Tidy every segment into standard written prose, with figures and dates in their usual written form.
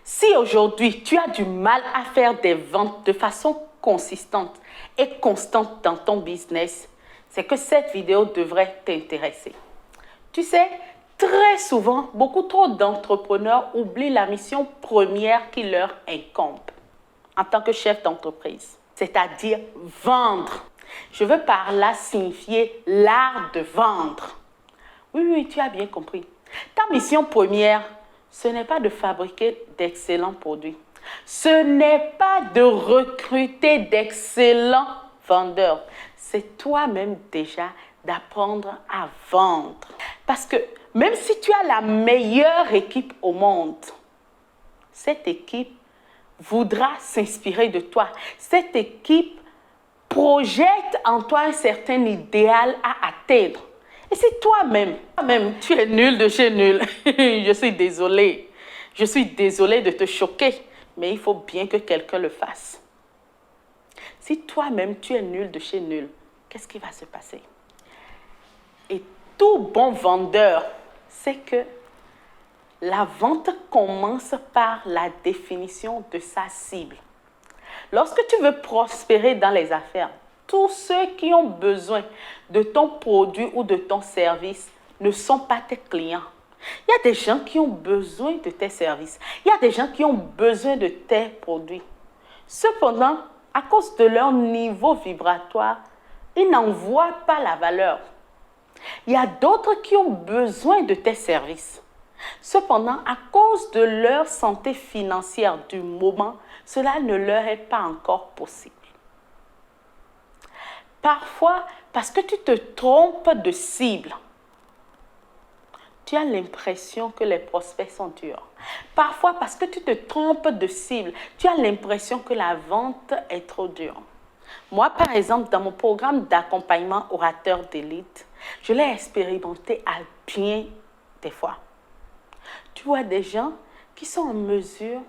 Si aujourd'hui tu as du mal à faire des ventes de façon consistante et constante dans ton business, c'est que cette vidéo devrait t'intéresser. Tu sais, très souvent, beaucoup trop d'entrepreneurs oublient la mission première qui leur incombe en tant que chef d'entreprise, c'est-à-dire vendre. Je veux par là signifier l'art de vendre. Oui, tu as bien compris. Ta mission première, ce n'est pas de fabriquer d'excellents produits. Ce n'est pas de recruter d'excellents vendeurs. C'est toi-même déjà d'apprendre à vendre. Parce que même si tu as la meilleure équipe au monde, cette équipe voudra s'inspirer de toi. Cette équipe projette en toi un certain idéal à atteindre. Et si toi-même, tu es nul de chez nul, je suis désolée. Je suis désolée de te choquer, mais il faut bien que quelqu'un le fasse. Si toi-même, tu es nul de chez nul, qu'est-ce qui va se passer? Et tout bon vendeur sait que la vente commence par la définition de sa cible. Lorsque tu veux prospérer dans les affaires, tous ceux qui ont besoin de ton produit ou de ton service ne sont pas tes clients. Il y a des gens qui ont besoin de tes services. Il y a des gens qui ont besoin de tes produits. Cependant, à cause de leur niveau vibratoire, ils n'en voient pas la valeur. Il y a d'autres qui ont besoin de tes services. Cependant, à cause de leur santé financière du moment, cela ne leur est pas encore possible. Parfois, parce que tu te trompes de cible, tu as l'impression que les prospects sont durs. Parfois, parce que tu te trompes de cible, tu as l'impression que la vente est trop dure. Moi, par exemple, dans mon programme d'accompagnement orateur d'élite, je l'ai expérimenté à bien des fois. Tu vois des gens qui sont en mesure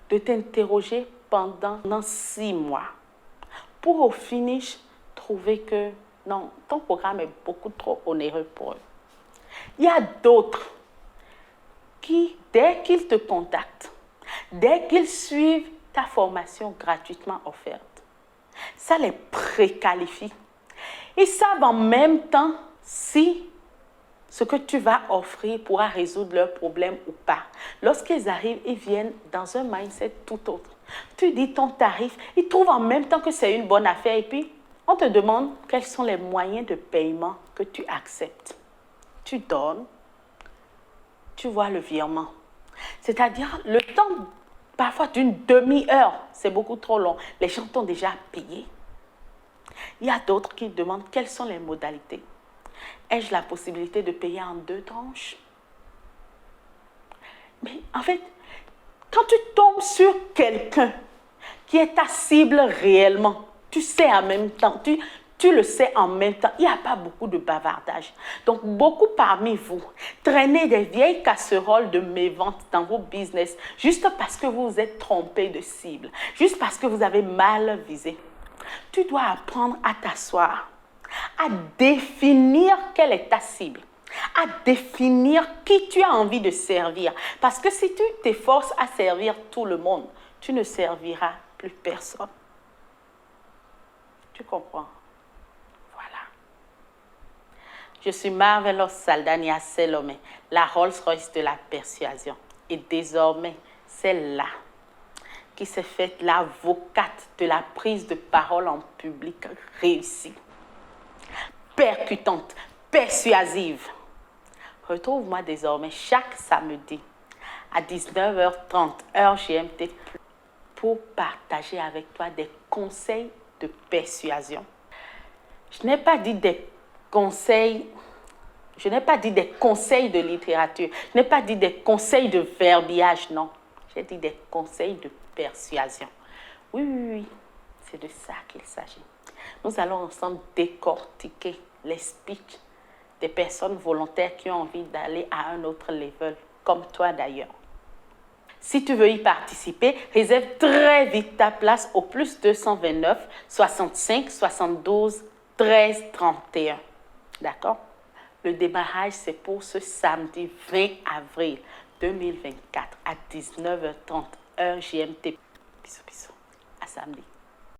de t'interroger pendant 6 mois pour au finish trouver que non, ton programme est beaucoup trop onéreux pour eux. Il y a d'autres qui, dès qu'ils te contactent, dès qu'ils suivent ta formation gratuitement offerte, ça les préqualifie. Ils savent en même temps si ce que tu vas offrir pourra résoudre leurs problèmes ou pas. Lorsqu'ils arrivent, ils viennent dans un mindset tout autre. Tu dis ton tarif, ils trouvent en même temps que c'est une bonne affaire et puis on te demande quels sont les moyens de paiement que tu acceptes. Tu donnes, tu vois le virement. C'est-à-dire le temps parfois d'une demi-heure, c'est beaucoup trop long. Les gens t'ont déjà payé. Il y a d'autres qui demandent quelles sont les modalités. Ai-je la possibilité de payer en 2 tranches? Mais en fait, quand tu tombes sur quelqu'un qui est ta cible réellement, tu sais en même temps, tu le sais en même temps, il n'y a pas beaucoup de bavardage. Donc, beaucoup parmi vous traînez des vieilles casseroles de mévente dans vos business juste parce que vous vous êtes trompé de cible, juste parce que vous avez mal visé. Tu dois apprendre à t'asseoir, à définir quelle est ta cible, à définir qui tu as envie de servir. Parce que si tu t'efforces à servir tout le monde, tu ne serviras plus personne. Tu comprends? Voilà. Je suis Marvelous Saldania Selomé, la Rolls-Royce de la persuasion. Et désormais, c'est là qui s'est faite l'avocate de la prise de parole en public réussie. Percutante, persuasive. Retrouve-moi désormais chaque samedi à 19h30, heure GMT, pour partager avec toi des conseils de persuasion. Je n'ai pas dit des conseils de littérature, je n'ai pas dit des conseils de verbiage, non. J'ai dit des conseils de persuasion. Oui, c'est de ça qu'il s'agit. Nous allons ensemble décortiquer les speeches des personnes volontaires qui ont envie d'aller à un autre level, comme toi d'ailleurs. Si tu veux y participer, réserve très vite ta place au plus 229 65 72 13 31. D'accord? Le démarrage, c'est pour ce samedi 20 avril 2024 à 19h30 heure GMT. Bisous, bisous. À samedi.